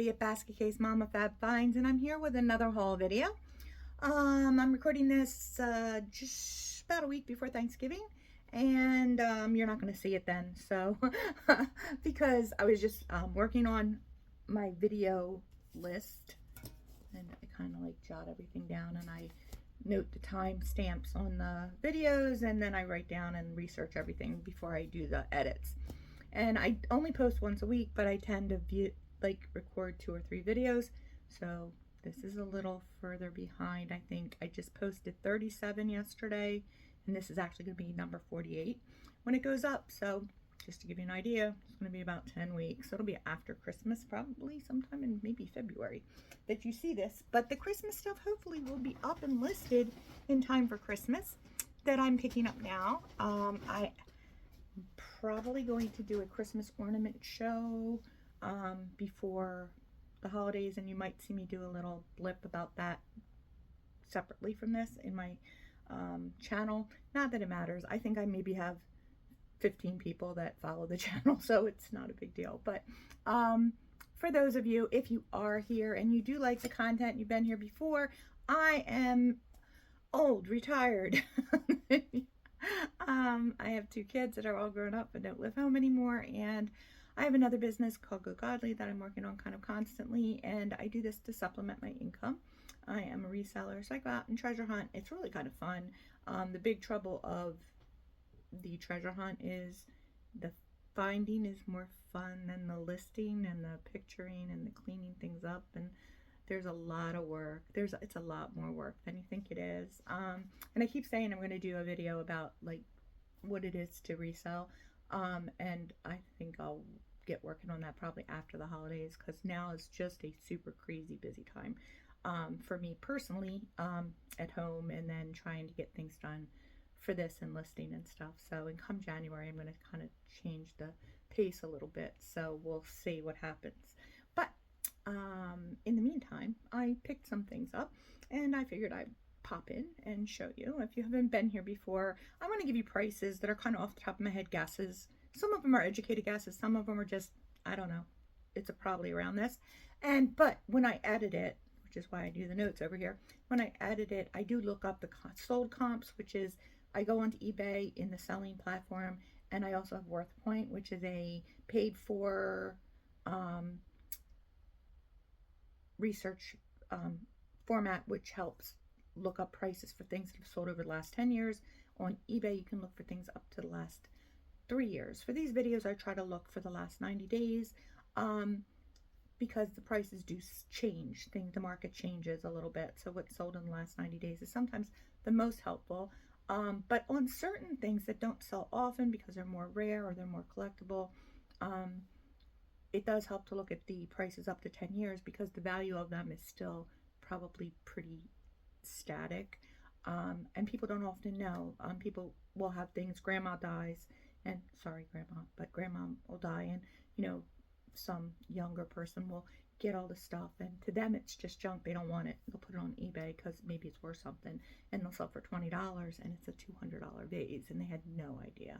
everybody at Basket Case Mama Fab Finds, and I'm here with another haul video. I'm recording this just about a week before Thanksgiving, and you're not going to see it then, so because I was just working on my video list, and I kind of like jot everything down, and I note the time stamps on the videos, and then I write down and research everything before I do the edits. And I only post once a week, but I tend to record 2 or 3 videos. So this is a little further behind. I think I just posted 37 yesterday, and this is actually going to be number 48 when it goes up. So just to give you an idea, it's going to be about 10 weeks. So it'll be after Christmas, probably sometime in maybe February that you see this. But the Christmas stuff hopefully will be up and listed in time for Christmas that I'm picking up now. I'm probably going to do a Christmas ornament show before the holidays, and you might see me do a little blip about that separately from this in my channel. Not that it matters. I think I maybe have 15 people that follow the channel, so it's not a big deal. But for those of you, if you are here and you do like the content, you've been here before, I am old, retired. I have 2 kids that are all grown up and don't live home anymore, and I have another business called Go Godly that I'm working on kind of constantly, and I do this to supplement my income. I am a reseller, so I go out and treasure hunt. It's really kind of fun. The big trouble of the treasure hunt is the finding is more fun than the listing and the picturing and the cleaning things up, and there's a lot of work. It's a lot more work than you think it is. And I keep saying I'm going to do a video about like what it is to resell. And I think I'll get working on that probably after the holidays, because now is just a super crazy busy time for me personally at home, and then trying to get things done for this and listing and stuff. So in come January, I'm going to kind of change the pace a little bit. So we'll see what happens. But in the meantime, I picked some things up, and I figured I'd pop in and show you. If you haven't been here before, I'm going to give you prices that are kind of off the top of my head guesses. Some of them are educated guesses, some of them are just, I don't know, it's probably around this. But when I edit it, which is why I do the notes over here, when I edit it, I do look up the sold comps, which is I go onto eBay in the selling platform, and I also have WorthPoint, which is a paid for research format, which helps look up prices for things that have sold over the last 10 years. On eBay, you can look for things up to the last 3 years. For these videos, I try to look for the last 90 days because the prices do change. The market changes a little bit. So what's sold in the last 90 days is sometimes the most helpful. But on certain things that don't sell often because they're more rare or they're more collectible, it does help to look at the prices up to 10 years because the value of them is still probably pretty static. And people don't often know. People will have things, grandma dies, and sorry grandma, but grandma will die, and you know, some younger person will get all the stuff, and to them it's just junk. They don't want it. They'll put it on eBay because maybe it's worth something, and they'll sell for $20, and it's a $200 vase, and they had no idea.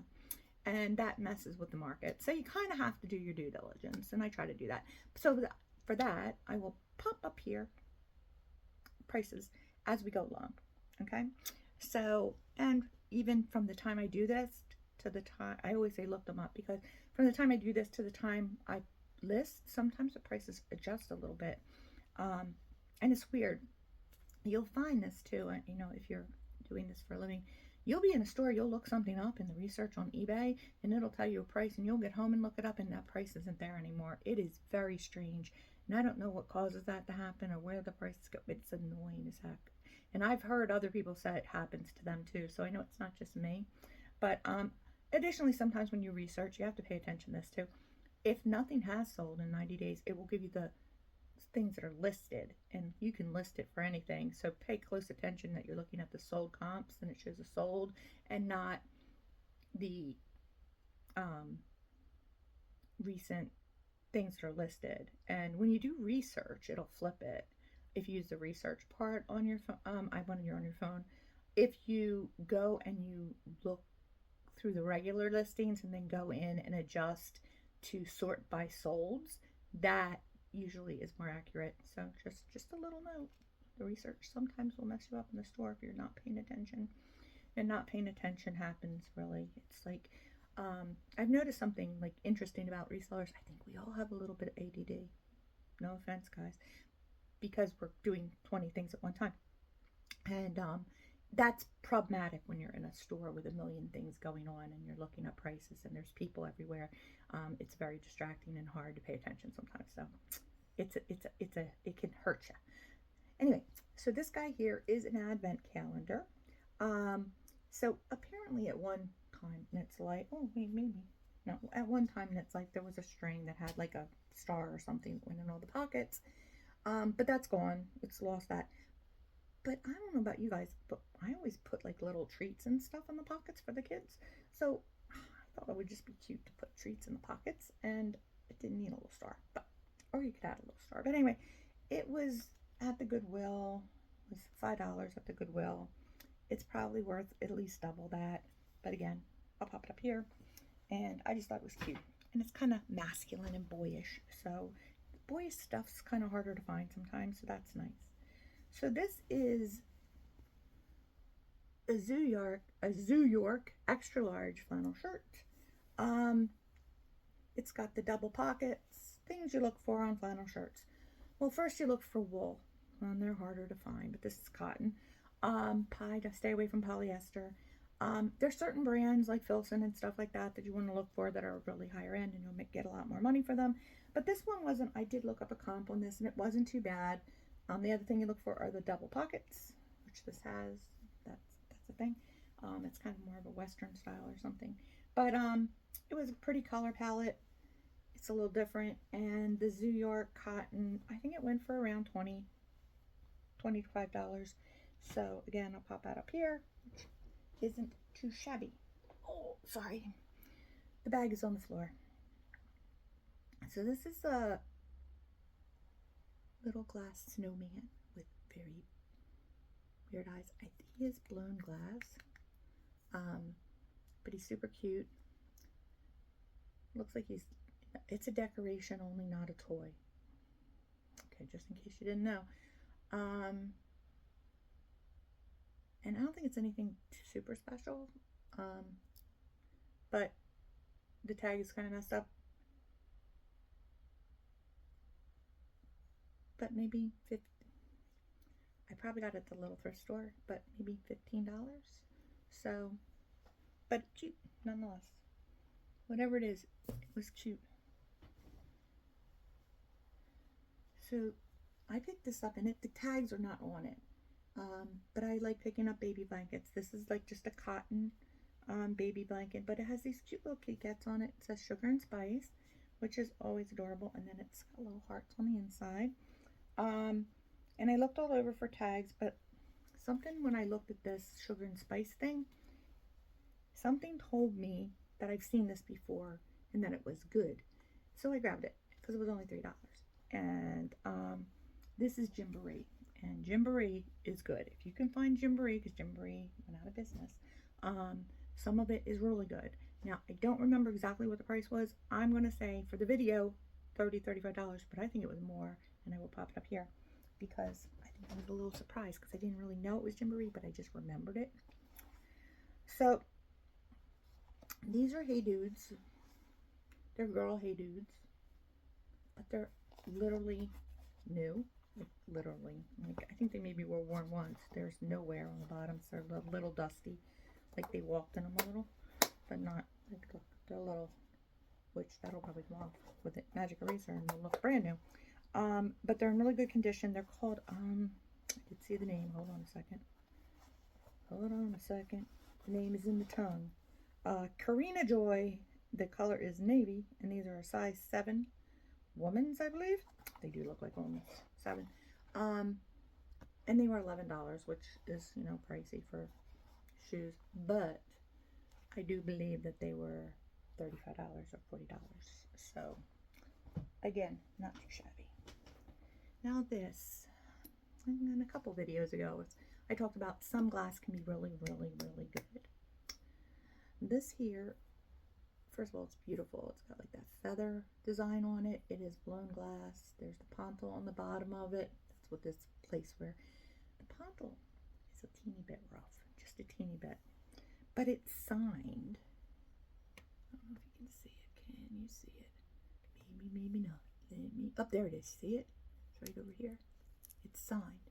And that messes with the market. So you kind of have to do your due diligence, and I try to do that. So for that, I will pop up here prices as we go along. Okay, so, and even from the time I do this to the time, I always say look them up, because from the time I do this to the time I list, sometimes the prices adjust a little bit. And it's weird. You'll find this too, you know, if you're doing this for a living. You'll be in a store, you'll look something up in the research on eBay, and it'll tell you a price, and you'll get home and look it up, and that price isn't there anymore. It is very strange, and I don't know what causes that to happen or where the prices go. It's annoying as heck. And I've heard other people say it happens to them too, so I know it's not just me. But additionally, sometimes when you research, you have to pay attention to this too. If nothing has sold in 90 days, it will give you the things that are listed, and you can list it for anything. So pay close attention that you're looking at the sold comps, and it shows a sold and not the recent things that are listed. And when you do research, it'll flip it. If you use the research part on your phone, you're on your phone. If you go and you look through the regular listings and then go in and adjust to sort by solds, that usually is more accurate. So just a little note. The research sometimes will mess you up in the store if you're not paying attention. And not paying attention happens, really. It's like, I've noticed something like interesting about resellers. I think we all have a little bit of ADD. No offense, guys, because we're doing 20 things at one time. And that's problematic when you're in a store with a million things going on and you're looking at prices and there's people everywhere. It's very distracting and hard to pay attention sometimes. So it can hurt you. Anyway, so this guy here is an advent calendar. So apparently at one time Knits Life, oh wait, maybe, no, at one time Knits Life, there was a string that had like a star or something that went in all the pockets. But that's gone. It's lost that. But I don't know about you guys, but I always put like little treats and stuff in the pockets for the kids. So I thought it would just be cute to put treats in the pockets, and it didn't need a little star, but, or you could add a little star. But anyway, it was at the Goodwill. It was $5 at the Goodwill. It's probably worth at least double that. But again, I'll pop it up here. And I just thought it was cute. And it's kind of masculine and boyish. So boyish stuff's kind of harder to find sometimes, so that's nice. So this is a Zoo York extra large flannel shirt. It's got the double pockets, things you look for on flannel shirts. Well, first you look for wool, and they're harder to find, but this is cotton. Stay away from polyester. There's certain brands like Filson and stuff like that that you want to look for that are really higher end, and you'll get a lot more money for them. But this one wasn't. I did look up a comp on this, and it wasn't too bad. The other thing you look for are the double pockets, which this has. That's a thing. It's kind of more of a Western style or something. But it was a pretty color palette. It's a little different. And the Zoo York cotton, I think it went for around $20 to $25. So again, I'll pop that up here, which isn't too shabby. Oh, sorry. The bag is on the floor. So this is a little glass snowman with very weird eyes. I think he is blown glass, but he's super cute. Looks like it's a decoration only, not a toy. Okay, just in case you didn't know. And I don't think it's anything super special, but the tag is kind of messed up. But maybe I probably got it at the little thrift store, but maybe $15. So, but cute nonetheless. Whatever it is, it was cute. So I picked this up, and the tags are not on it. But I like picking up baby blankets. This is like just a cotton baby blanket, but it has these cute little Kit Kats on it. It says Sugar and Spice, which is always adorable, and then it's got little hearts on the inside. And I looked all over for tags, but something when I looked at this Sugar and Spice thing, something told me that I've seen this before and that it was good. So I grabbed it because it was only $3. And this is Gymboree, and Gymboree is good. If you can find Gymboree, because Gymboree went out of business, some of it is really good. Now, I don't remember exactly what the price was. I'm going to say for the video, $30, $35, but I think it was more, and I will pop it up here because I think I was a little surprised because I didn't really know it was Gymboree, but I just remembered it. So, these are Hey Dudes. They're girl Hey Dudes, but they're literally new. Like, literally. Like, I think they maybe were worn once. There's no wear on the bottoms. They're a little dusty. Like they walked in them a little, but not, like, look, they're a little, which that'll probably come off with a magic eraser and they'll look brand new. But they're in really good condition. They're called, I did see the name. Hold on a second. Hold on a second. The name is in the tongue. Karina Joy. The color is navy, and these are a size 7 women's, I believe. They do look like women's. 7. And they were $11, which is, you know, pricey for shoes, but I do believe that they were $35 or $40. So again, not too shabby. Now this, and a couple videos ago, I talked about some glass can be really, really, really good. This here first of all, it's beautiful. It's got like that feather design on it. It is blown glass. There's the pontil on the bottom of it. That's what this place where the pontil is a teeny bit rough, just a teeny bit. But it's signed. I don't know if you can see it. Can you see it? Maybe not. Up there it is. See it? It's right over here. It's signed.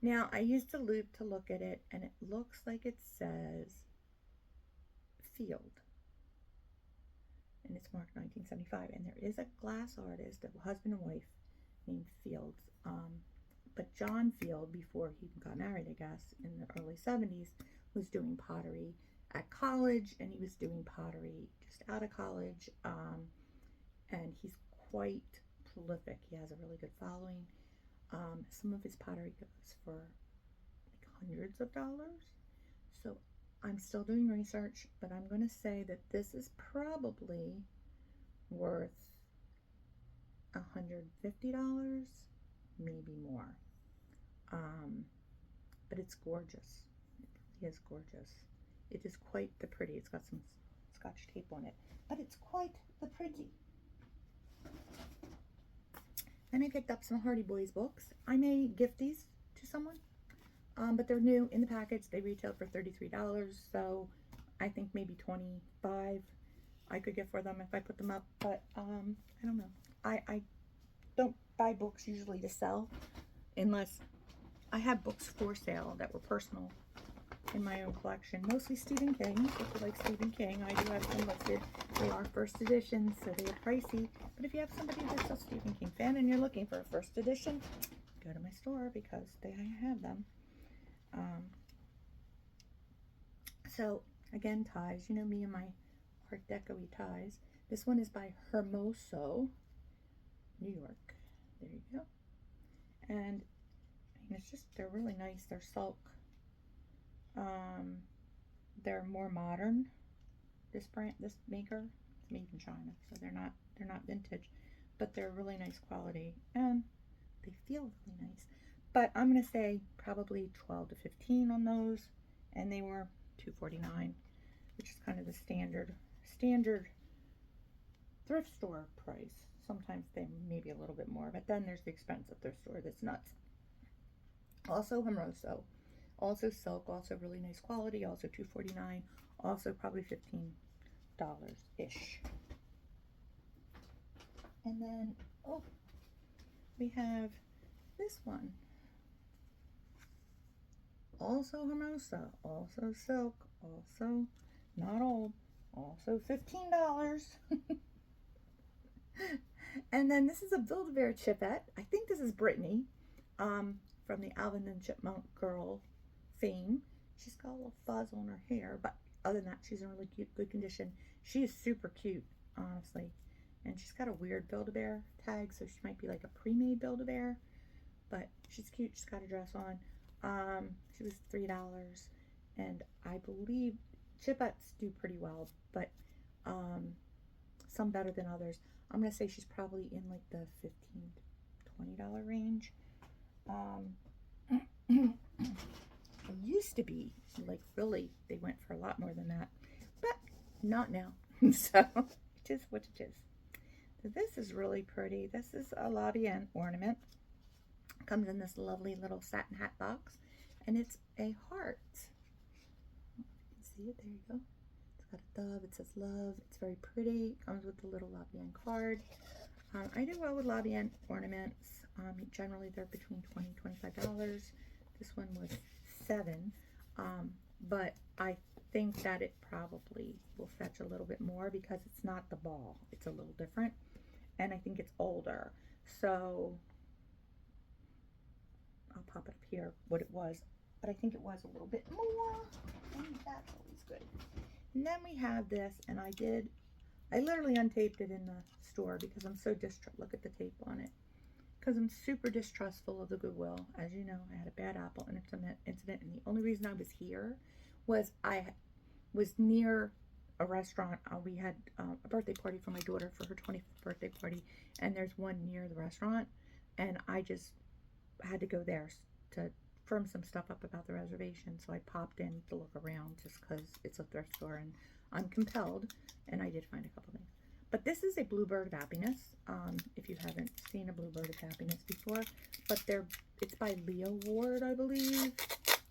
Now, I used a loop to look at it, and it looks like it says Field. And it's marked 1975. And there is a glass artist, a husband and wife, named Fields. But John Field, before he got married, I guess, in the early 70s, was doing pottery at college, and he was doing pottery just out of college. And he's quite prolific. He has a really good following. Some of his pottery goes for like hundreds of dollars. So I'm still doing research, but I'm going to say that this is probably worth $150, maybe more. But it's gorgeous. It really is gorgeous. It is quite the pretty. It's got some scotch tape on it, but it's quite the pretty. Then I picked up some Hardy Boys books. I may gift these to someone, but they're new in the package. They retailed for $33, so I think maybe $25 I could get for them if I put them up, but I don't know. I don't buy books usually to sell unless I have books for sale that were personal in my own collection. Mostly Stephen King. If you like Stephen King, I do have some listed. They are first editions, so they are pricey. But if you have somebody that's a Stephen King fan and you're looking for a first edition, go to my store because I have them. So, again, ties. You know me and my Art Deco-y ties. This one is by Hermoso, New York. There you go. And it's just, they're really nice. They're silk. They're more modern. This brand, this maker, it's made in China, so they're not vintage, but they're really nice quality and they feel really nice. But I'm gonna say probably 12 to 15 on those, and they were $2.49, which is kind of the standard thrift store price. Sometimes they may be a little bit more, but then there's the expensive thrift store that's nuts. Also Hermoso, also silk, also really nice quality, also $2.49, also probably $15-ish. And then, oh, we have this one. Also Hermosa, also silk, also not old, also $15. And then this is a Build-A-Bear Chipette. I think this is Brittany, from the Alvin and Chipmunk Girl fame. She's got a little fuzz on her hair, but other than that, she's in really good condition. She is super cute, honestly. And she's got a weird Build-A-Bear tag, so she might be like a pre-made Build-A-Bear, but she's cute. She's got a dress on. She was $3, and I believe Chipettes do pretty well, but some better than others. I'm gonna say she's probably in like the $15 to $20 range. It used to be like, really, they went for a lot more than that, but not now. So it is what it is. So this is really pretty. This is a La Bien ornament. Comes in this lovely little satin hat box, and it's a heart. You can see it. There you go. It's got a dove. It says love. It's very pretty. Comes with the little La Bien card. I do well with La Bien ornaments. Generally, they're between $20 and $25. This one was $7, but I think that it probably will fetch a little bit more because it's not the ball. It's a little different, and I think it's older. So I'll pop it up here what it was, but I think it was a little bit more, and that's always good. And then we have this, and I literally untaped it in the store because I'm so look at the tape on it, because I'm super distrustful of the Goodwill. As you know, I had a bad apple incident, and the only reason I was here was I was near a restaurant. We had a birthday party for my daughter for her 25th birthday party, and there's one near the restaurant, and I just had to go there to firm some stuff up about the reservation. So I popped in to look around just because it's a thrift store, and I'm compelled, and I did find a couple things. But this is a Bluebird of Happiness, if you haven't seen a Bluebird of Happiness before. But it's by Leo Ward, I believe.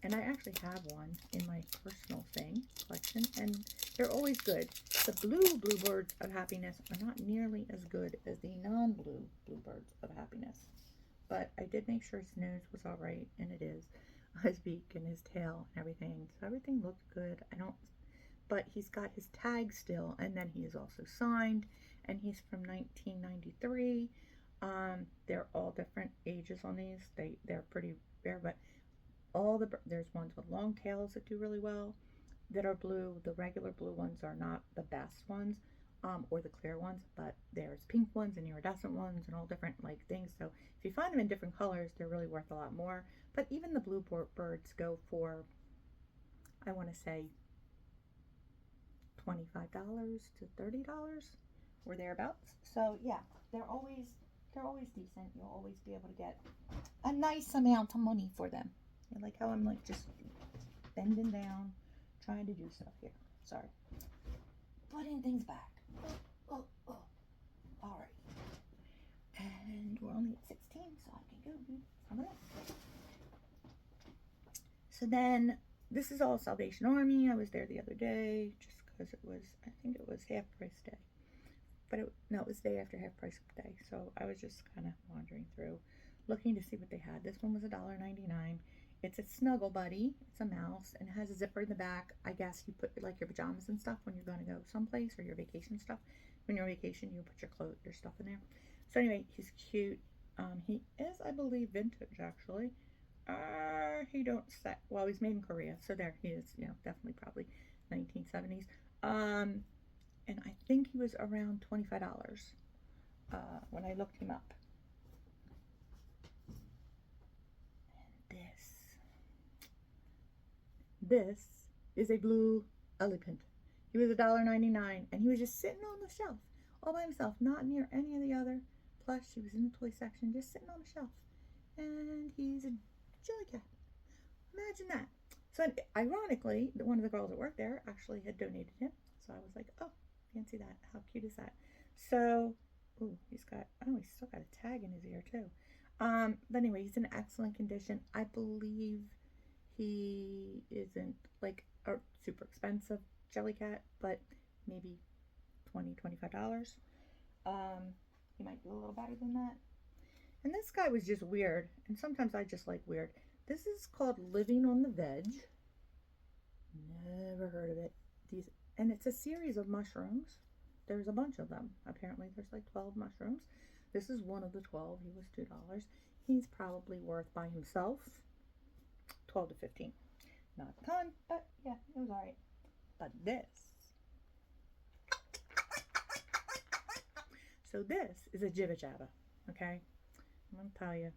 And I actually have one in my personal thing collection, and they're always good. The blue Bluebirds of Happiness are not nearly as good as the non-blue Bluebirds of Happiness. But I did make sure his nose was all right, and it is. His beak and his tail and everything. So everything looked good. But he's got his tag still, and then he is also signed, and he's from 1993. They're all different ages on these. They're pretty rare, but there's ones with long tails that do really well that are blue. The regular blue ones are not the best ones, or the clear ones, but there's pink ones and iridescent ones and all different like things. So if you find them in different colors, they're really worth a lot more. But even the blue birds go for, I want to say, $25 to $30 or thereabouts. So yeah, they're always decent. You'll always be able to get a nice amount of money for them. You like how I'm like just bending down, trying to do stuff here. Sorry. Putting things back. Oh. All right. And we're only at 16, so I can go. Some of that. So then, this is all Salvation Army. I was there the other day, just because I think it was half price day. But it was day after half price day. So I was just kind of wandering through, looking to see what they had. This one was $1.99. It's a Snuggle Buddy. It's a mouse, and it has a zipper in the back. I guess you put like your pajamas and stuff when you're going to go someplace, or your vacation stuff. When you're on vacation, you put your stuff in there. So anyway, he's cute. He is, I believe, vintage actually. He don't set. Well, he's made in Korea, so there he is. Definitely probably 1970s. And I think he was around $25 when I looked him up. And this is a blue elephant. He was $1.99, and he was just sitting on the shelf all by himself, not near any of the other plush. He was in the toy section, just sitting on the shelf, and he's a jelly cat. Imagine that. So ironically, one of the girls that worked there actually had donated him. So I was like, oh, fancy that. How cute is that? So, he's still got a tag in his ear too. But anyway, he's in excellent condition. I believe he isn't like a super expensive jelly cat, but maybe $20-$25. He might do a little better than that. And this guy was just weird, and sometimes I just like weird. This is called Living on the Veg. Never heard of it. And it's a series of mushrooms. There's a bunch of them. Apparently there's like 12 mushrooms. This is one of the 12. He was $2. He's probably worth by himself $12 to $15. Not a ton, but yeah, it was alright. But this. So this is a Jibba Jabba, okay? I'm going to tell you.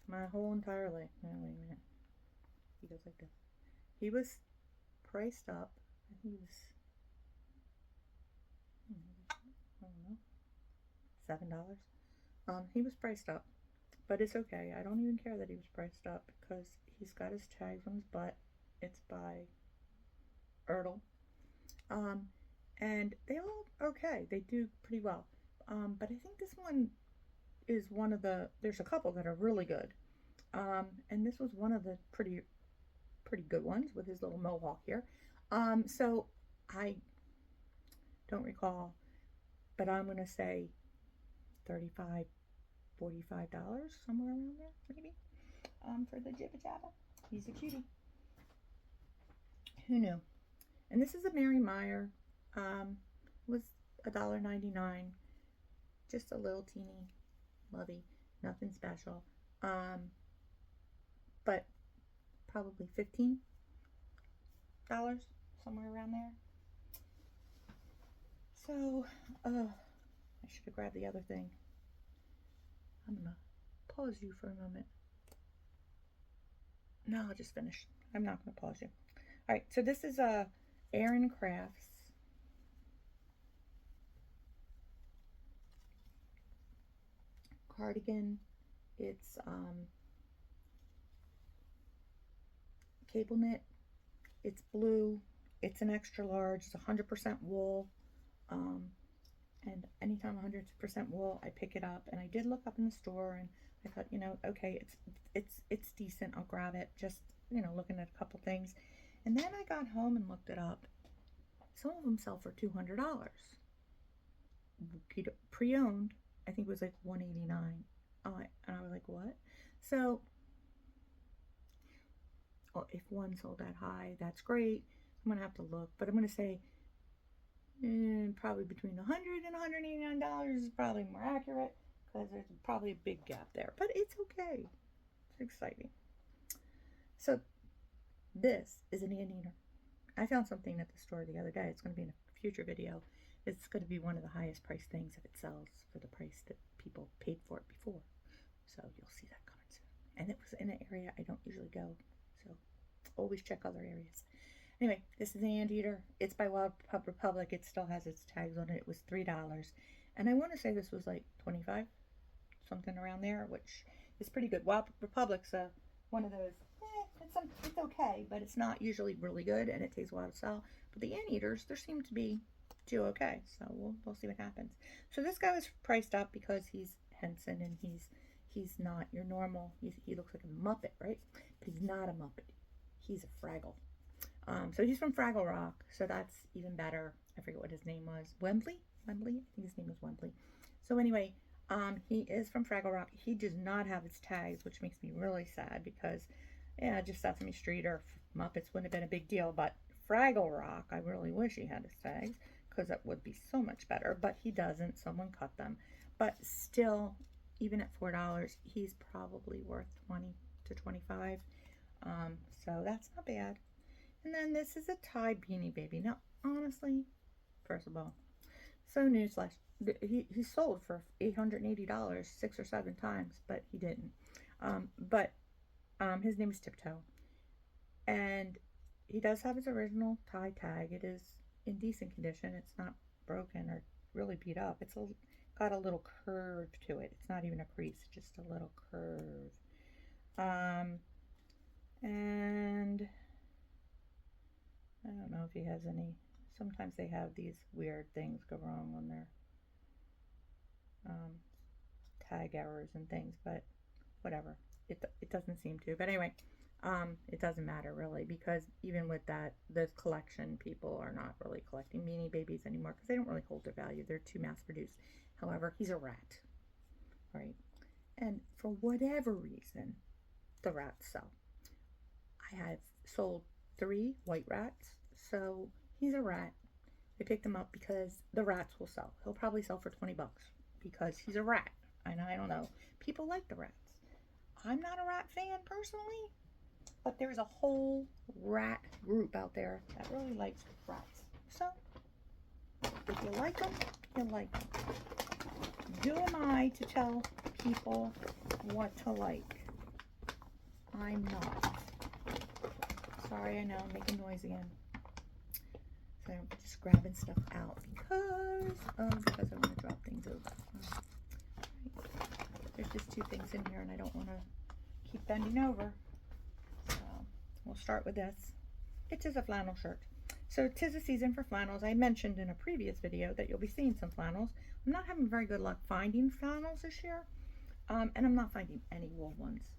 My whole entire life. No, wait a minute. He goes like this. He was priced up. I think he was, I don't know, $7. He was priced up, but it's okay. I don't even care that he was priced up because he's got his tags on his butt. It's by Ertl. And they all okay. They do pretty well. But I think this one is one of there's a couple that are really good. And this was one of the pretty good ones with his little mohawk here. So I don't recall, but I'm going to say $35, $45, somewhere around there, maybe, for the Jibba Jabba. He's a cutie. Who knew? And this is a Mary Meyer. Was $1.99. Just a little teeny lovey, nothing special. But probably $15, somewhere around there. So, I should have grabbed the other thing. I'm gonna pause you for a moment. No, I'll just finish. I'm not gonna pause you. All right, so this is Aaron Crafts. Cardigan. It's cable knit. It's blue. It's an extra large. It's 100% wool. And anytime 100% wool, I pick it up. And I did look up in the store, and I thought, you know, okay, it's decent. I'll grab it. Just, you know, looking at a couple things. And then I got home and looked it up. Some of them sell for $200. Pre-owned, I think it was like $189. And I was like, what? So, well, if one sold that high, that's great. I'm gonna have to look, but I'm gonna say probably between $100 and $189 is probably more accurate, because there's probably a big gap there, but it's okay. It's exciting. So this is an anteater. I found something at the store the other day. It's going to be in a future video. It's going to be one of the highest priced things if it sells for the price that people paid for it before. So you'll see that coming soon. And it was in an area I don't usually go, so always check other areas. Anyway, this is an anteater. It's by Wild Republic. It still has its tags on it. It was $3. And I want to say this was like $25, something around there, which is pretty good. Wild Republic's one of those, it's okay, but it's not usually really good, and it takes a while to sell. But the anteaters, there seem to be do okay, so we'll see what happens. So this guy was priced up because he's Henson, and he's not your normal. He looks like a Muppet, right? But he's not a Muppet. He's a Fraggle. So he's from Fraggle Rock, so that's even better. I forget what his name was. Wembley? I think his name was Wembley. So anyway, he is from Fraggle Rock. He does not have his tags, which makes me really sad, because yeah, just Sesame Street or Muppets wouldn't have been a big deal, but Fraggle Rock, I really wish he had his tags, because that would be so much better, but he doesn't. Someone cut them. But still, even at $4, he's probably worth 20 to 25. So that's not bad. And then this is a Thai Beanie Baby. Now, honestly, first of all, so newsflash, he sold for $880 6 or 7 times, but he didn't. His name is Tiptoe, and he does have his original Thai tag. It is in decent condition. It's not broken or really beat up. It's got a little curve to it. It's not even a crease, just a little curve. And I don't know if he has any. Sometimes they have these weird things go wrong on their tag errors and things, but whatever. It doesn't seem to. But anyway, it doesn't matter really, because even with that, the collection people are not really collecting Beanie Babies anymore, because they don't really hold their value. They're too mass produced. However, he's a rat, right? And for whatever reason, the rats sell. I have sold 3 white rats, so he's a rat. I picked him up because the rats will sell. He'll probably sell for 20 bucks because he's a rat. And I don't know. People like the rats. I'm not a rat fan personally, but there's a whole rat group out there that really likes rats. So, if you like them, you like them. Who am I to tell people what to like? I'm not. Sorry, I know, I'm making noise again. So I'm just grabbing stuff out because I want to drop things over. There's just 2 things in here, and I don't want to keep bending over. So we'll start with this. It is a flannel shirt. So 'tis a season for flannels. I mentioned in a previous video that you'll be seeing some flannels. I'm not having very good luck finding flannels this year, and I'm not finding any wool ones,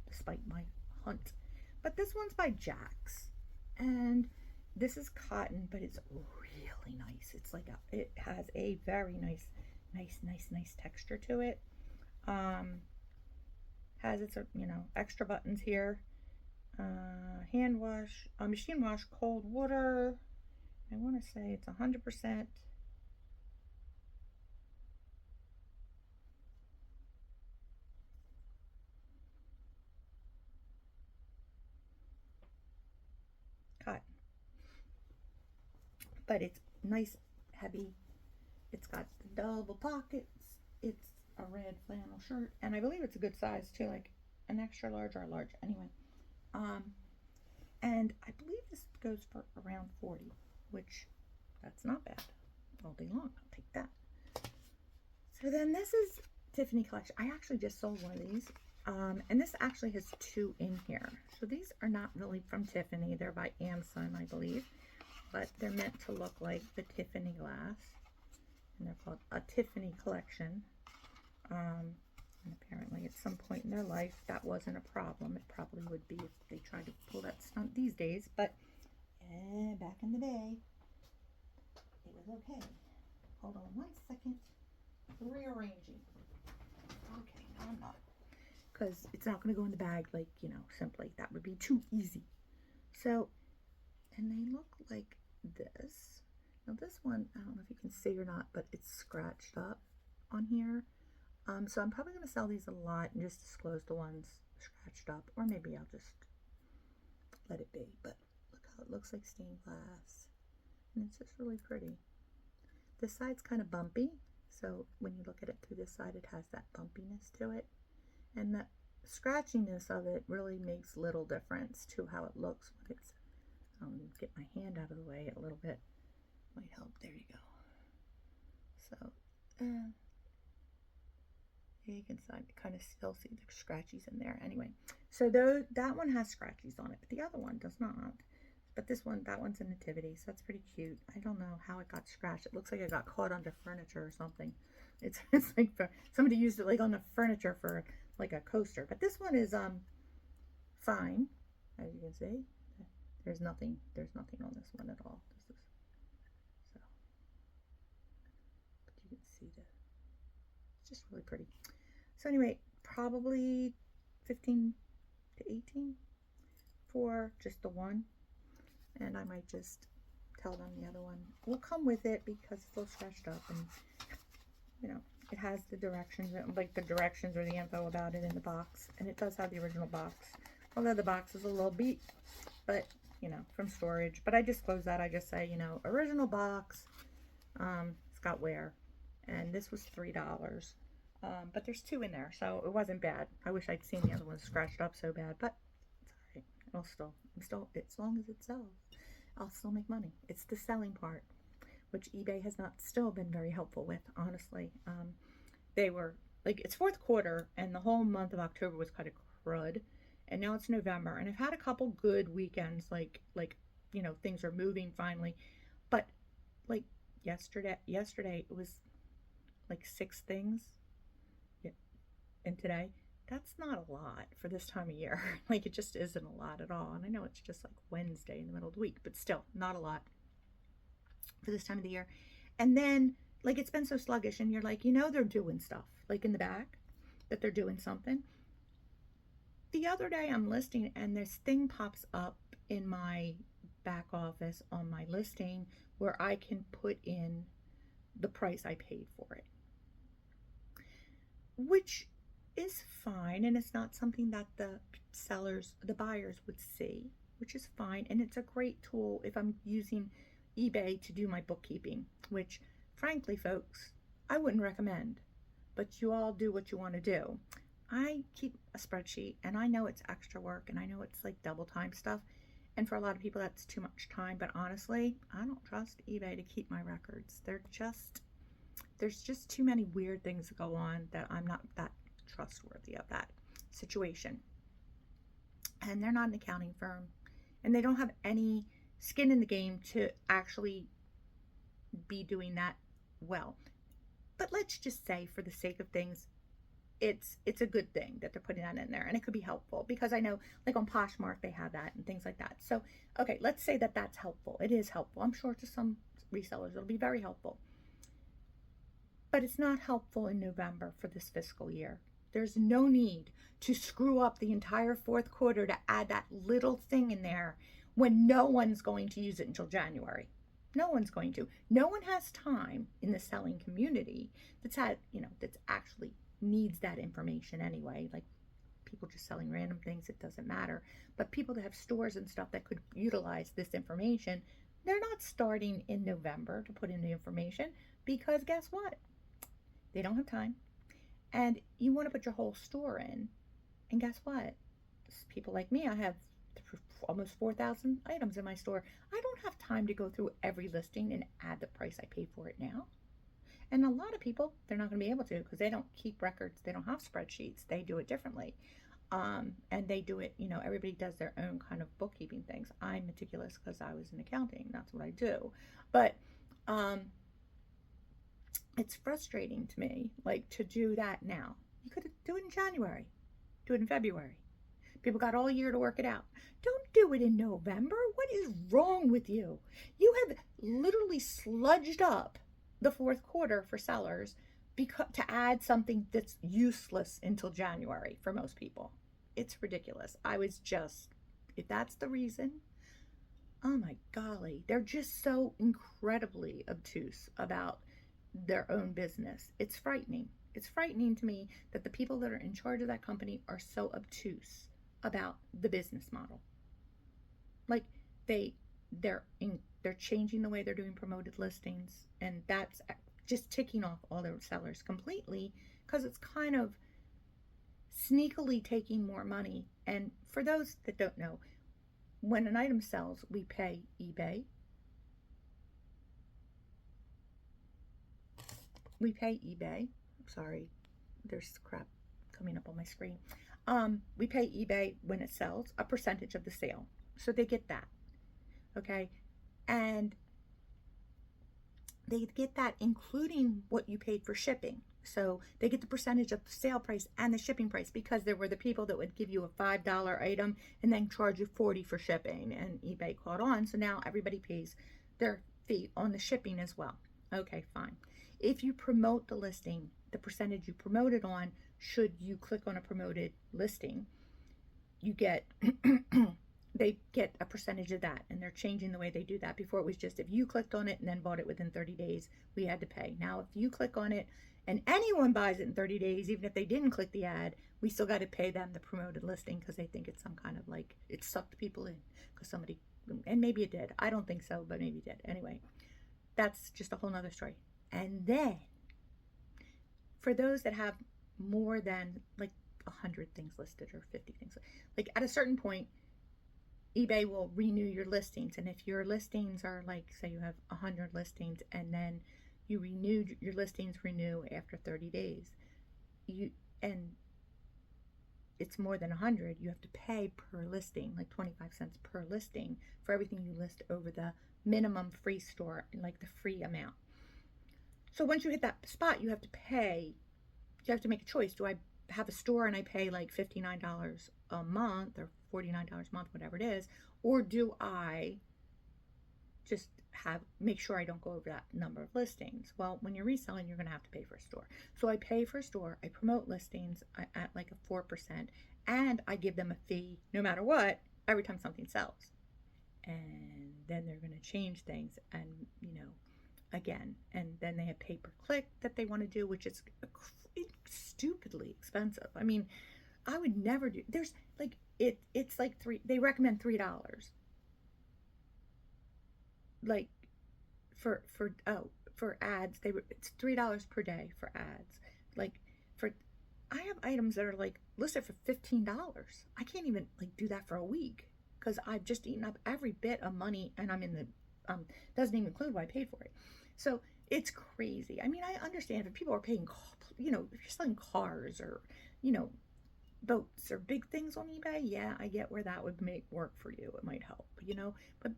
despite my hunt. But this one's by Jax, and this is cotton, but it's really nice. It's like it has a very nice texture to it. Has its extra buttons here. Hand wash, machine wash, cold water. I want to say it's 100%. Cotton. But it's nice, heavy. It's got the double pockets. It's a red flannel shirt, and I believe it's a good size too, like an extra large or a large. Anyway, and I believe this goes for around 40, which that's not bad. All day long, I'll take that. So then this is Tiffany collection. I actually just sold one of these, and this actually has 2 in here. So these are not really from Tiffany. They're by Amazon, I believe. but they're meant to look like the Tiffany glass, and they're called a Tiffany collection. And apparently at some point in their life that wasn't a problem. It probably would be if they tried to pull that stunt these days, but back in the day it was okay. Hold on 1 second. Rearranging. Okay, no I'm not, because it's not going to go in the bag like, you know, simply. That would be too easy. So, and they look like this. Now this one, I don't know if you can see or not, but it's scratched up on here. So I'm probably going to sell these a lot and just disclose the ones scratched up, or maybe I'll just let it be. But look how it looks like stained glass, and it's just really pretty. This side's kind of bumpy, so when you look at it through this side, it has that bumpiness to it, and the scratchiness of it really makes little difference to how it looks when it's, get my hand out of the way a little bit, might help. There you go. So you can kind of still see the scratchies in there. Anyway, so that one has scratchies on it, but the other one does not. But this one, that one's a nativity, so that's pretty cute. I don't know how it got scratched. It looks like it got caught under furniture or something. It's like somebody used it like on the furniture for like a coaster. But this one is fine, as you can see. There's nothing on this one at all. This is so, but you can see it's just really pretty. So anyway, probably 15 to 18 for just the one. And I might just tell them the other one will come with it because it's a little scratched up, and you know, it has the directions, like the directions or the info about it in the box, and it does have the original box, although the box is a little beat, but you know, from storage. But I just close that. I just say, you know, original box, it's got wear, and this was $3. But there's 2 in there, so it wasn't bad. I wish I'd seen the other one scratched up so bad, but it's all right. I'm still, as long as it sells, I'll still make money. It's the selling part, which eBay has not still been very helpful with, honestly. They were like, it's 4th quarter, and the whole month of October was kind of crud, and now it's November, and I've had a couple good weekends, like you know, things are moving finally, but like yesterday it was like 6 things. And today, that's not a lot for this time of year. Like, it just isn't a lot at all. And I know it's just like Wednesday in the middle of the week, but still not a lot for this time of the year. And then, like, it's been so sluggish, and you're like, you know, they're doing stuff, like in the back, that they're doing something. The other day I'm listing, and this thing pops up in my back office on my listing where I can put in the price I paid for it, which is fine, and it's not something that the buyers would see, which is fine. And it's a great tool if I'm using eBay to do my bookkeeping, which frankly, folks, I wouldn't recommend, but you all do what you want to do. I keep a spreadsheet, and I know it's extra work, and I know it's like double time stuff, and for a lot of people that's too much time, but honestly, I don't trust eBay to keep my records. There's just too many weird things that go on that I'm not that trustworthy of that situation. And they're not an accounting firm, and they don't have any skin in the game to actually be doing that well. But let's just say, for the sake of things, it's a good thing that they're putting that in there, and it could be helpful, because I know like on Poshmark they have that and things like that. So okay, let's say that that's helpful. It is helpful. I'm sure to some resellers it'll be very helpful, but it's not helpful in November for this fiscal year. There's no need to screw up the entire 4th quarter to add that little thing in there when no one's going to use it until January. No one's going to. No one has time in the selling community that's actually needs that information anyway. Like, people just selling random things, it doesn't matter. But people that have stores and stuff that could utilize this information, they're not starting in November to put in the information, because guess what? They don't have time. And you want to put your whole store in, and guess what? People like me, I have almost 4,000 items in my store. I don't have time to go through every listing and add the price I paid for it now. And a lot of people, they're not going to be able to, because they don't keep records. They don't have spreadsheets. They do it differently. And they do it, you know, everybody does their own kind of bookkeeping things. I'm meticulous because I was in accounting. That's what I do. But um, it's frustrating to me, like, to do that now. You could do it in January, do it in February. People got all year to work it out. Don't do it in November. What is wrong with you? You have literally sludged up the fourth quarter for sellers because to add something that's useless until January for most people. It's ridiculous. I was just, if that's the reason, oh my golly, they're just so incredibly obtuse about their own business. It's frightening. It's frightening to me that the people that are in charge of that company are so obtuse about the business model. Like they're changing the way they're doing promoted listings, and that's just ticking off all their sellers completely because it's kind of sneakily taking more money. And for those that don't know, when an item sells, we pay eBay. We pay eBay. Sorry, there's crap coming up on my screen. We pay eBay when it sells a percentage of the sale. So they get that. Okay. And they get that including what you paid for shipping. So they get the percentage of the sale price and the shipping price, because there were the people that would give you a $5 item and then charge you $40 for shipping, and eBay caught on. So now everybody pays their fee on the shipping as well. Okay, fine. If you promote the listing, the percentage you promote it on, should you click on a promoted listing, you get they get a percentage of that, and they're changing the way they do that. Before it was just if you clicked on it and then bought it within 30 days, we had to pay. Now if you click on it and anyone buys it in 30 days, even if they didn't click the ad, we still got to pay them the promoted listing, because they think it's some kind of, like, it sucked people in because somebody, and maybe it did. I don't think so, but maybe it did. Anyway, that's just a whole nother story. And then for those that have more than like 100 things listed or 50 things, like at a certain point, eBay will renew your listings. And if your listings are, like, say you have 100 listings and then you renewed your listings, renew after 30 days, and it's more than 100, you have to pay per listing, like 25 cents per listing for everything you list over the minimum free store, like the free amount. So once you hit that spot, you have to pay. You have to make a choice. Do I have a store and I pay like $59 a month or $49 a month, whatever it is, or do I just make sure I don't go over that number of listings? Well, when you're reselling, you're going to have to pay for a store. So I pay for a store. I promote listings at like a 4%, and I give them a fee no matter what every time something sells. And then they're going to change things, and again, and then they have pay-per-click that they want to do, which is stupidly expensive. I mean, I would never do. There's like it's like they recommend $3, like for ads. It's $3 per day for ads. Like I have items that are like listed for $15. I can't even like do that for a week because I've just eaten up every bit of money, and I'm in the doesn't even include what I paid for it. So it's crazy. I mean, I understand if people are paying, if you're selling cars or, boats or big things on eBay, yeah, I get where that would make work for you. It might help, but,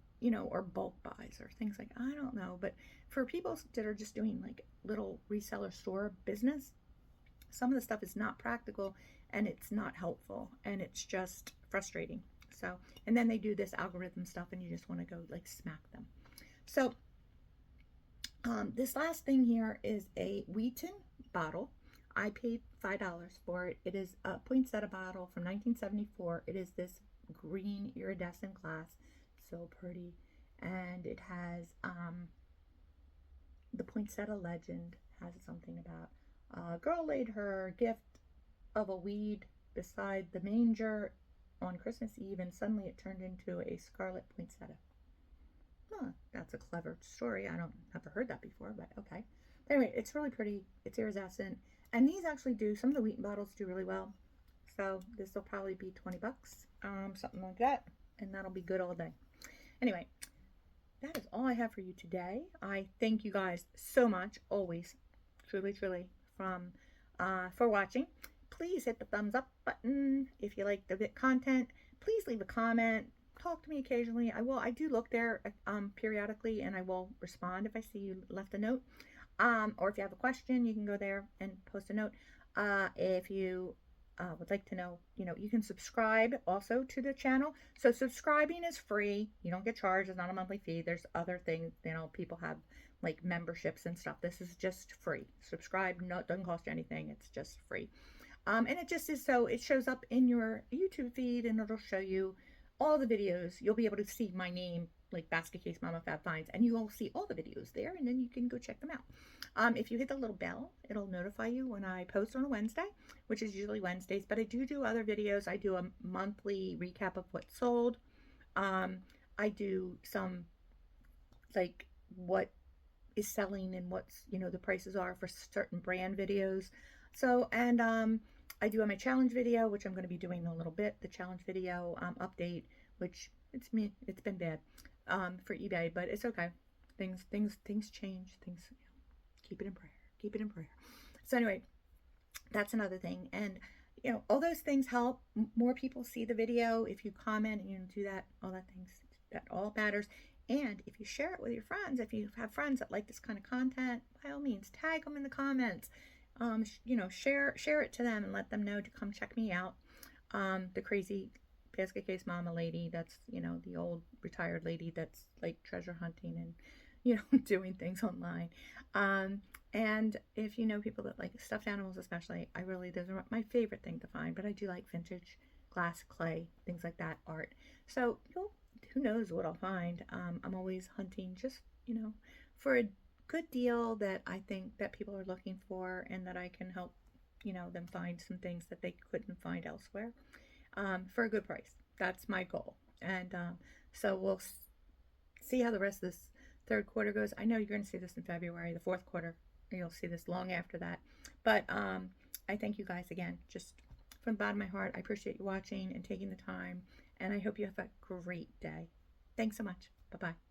or bulk buys or things like, I don't know. But for people that are just doing like little reseller store business, some of the stuff is not practical and it's not helpful, and it's just frustrating. So, and then they do this algorithm stuff and you just want to go like smack them. So this last thing here is a Wheaton bottle. I paid $5 for it. It is a poinsettia bottle from 1974. It is this green iridescent glass, so pretty, and it has the poinsettia legend. Has something about a girl laid her gift of a weed beside the manger on Christmas Eve, and suddenly it turned into a scarlet poinsettia. Huh, that's a clever story. I don't never heard that before, but okay. But anyway, it's really pretty. It's iridescent, and these actually do. Some of the Wheaton bottles do really well. So this will probably be 20 bucks, something like that, and that'll be good all day. Anyway, that is all I have for you today. I thank you guys so much, always, truly, for watching. please hit the thumbs up button. If you like the content, please leave a comment. Talk to me occasionally. I do look there periodically, and I will respond if I see you left a note. Or if you have a question, you can go there and post a note. If you would like to know, you can subscribe also to the channel. So subscribing is free. You don't get charged. It's not a monthly fee. There's other things, people have like memberships and stuff. This is just free. Subscribe, no, it doesn't cost you anything. It's just free. And it just is, so it shows up in your YouTube feed, and it'll show you all the videos. You'll be able to see my name, like Basket Case Mama Fab Finds, and you'll see all the videos there, and then you can go check them out. If you hit the little bell, it'll notify you when I post on a Wednesday, which is usually Wednesdays, but I do other videos. I do a monthly recap of what's sold. I do some, like, what is selling and what's, the prices are for certain brand videos. So, and I do have my challenge video, which I'm going to be doing in a little bit, the challenge video update, which it's been bad for eBay, but it's okay. Things change. Things, keep it in prayer. Keep it in prayer. So anyway, that's another thing. And all those things help more people see the video. If you comment and do that, all that things, that all matters. And if you share it with your friends, if you have friends that like this kind of content, by all means, tag them in the comments. Share it to them and let them know to come check me out. The crazy Basket Case Mama lady, that's, the old retired lady that's like treasure hunting and, doing things online. And if you know people that like stuffed animals especially, those are my favorite thing to find. But I do like vintage glass, clay, things like that, art. So who knows what I'll find. I'm always hunting just, for a good deal that I think that people are looking for, and that I can help, them find some things that they couldn't find elsewhere, for a good price. That's my goal. And so we'll see how the rest of this third quarter goes. I know you're going to see this in February, the fourth quarter. You'll see this long after that. But I thank you guys again, just from the bottom of my heart. I appreciate you watching and taking the time, and I hope you have a great day. Thanks so much. Bye-bye.